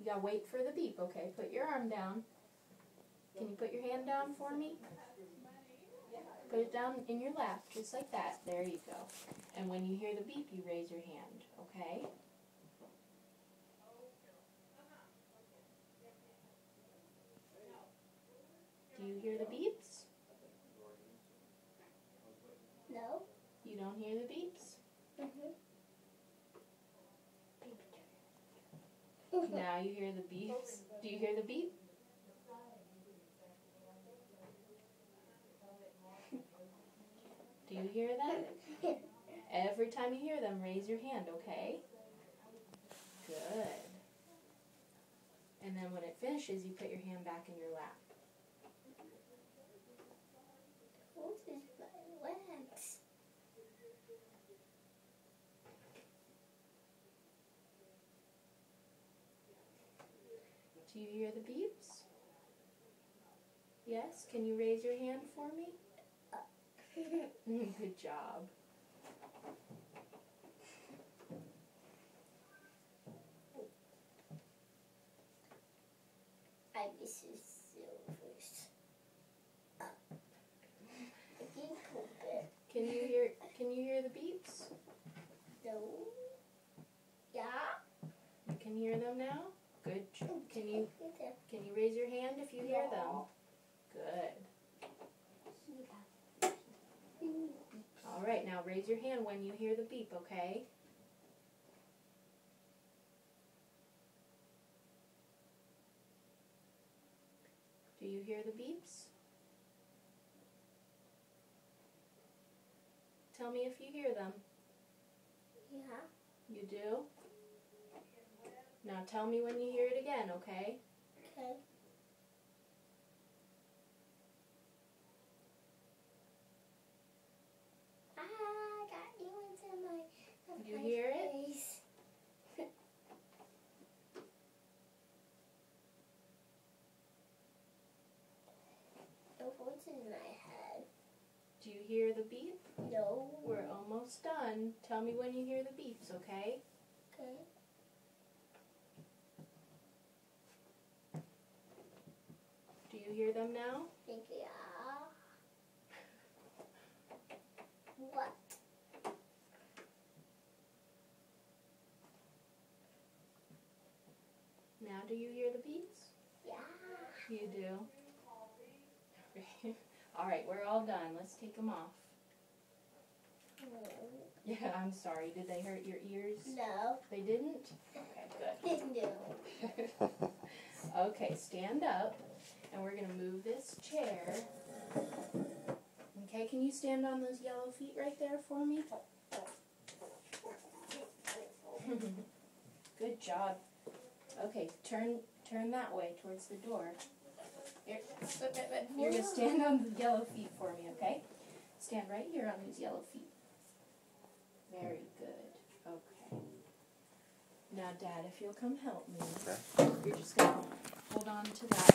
You gotta wait for the beep, okay? Put your arm down. Can you put your hand down for me? Put it down in your lap, just like that. There you go. And when you hear the beep, you raise your hand, okay? Do you hear the beeps? No. You don't hear the beeps? Now you hear the beeps. Do you hear the beep? Do you hear them? Every time you hear them, raise your hand, okay? Good. And then when it finishes, you put your hand back in your lap. What is my legs? Do you hear the beeps? Yes? Can you raise your hand for me? Good job. I miss you silvers. Can you hear the beeps? No. Yeah. You can hear them now? Good job. Can you raise your hand if you hear them? Good. All right, now raise your hand when you hear the beep, okay? Do you hear the beeps? Tell me if you hear them. Yeah. You do? Now tell me when you hear it again, okay? Okay. Ah, got you into my You hear it? face. The voice in my head. Do you hear the beep? No. We're almost done. Tell me when you hear the beeps, okay? Okay. Do you hear them now? Yeah. What? Now do you hear the beeps? Yeah. You do. All right, we're all done. Let's take them off. Yeah, I'm sorry. Did they hurt your ears? No. They didn't? Okay, good. No. Okay, stand up, and we're going to move this chair. Okay, can you stand on those yellow feet right there for me? Good job. Okay, turn that way towards the door. Here, you're going to stand on the yellow feet for me, okay? Stand right here on these yellow feet. Very good. Okay. Now, Dad, if you'll come help me, you're just going to hold on to that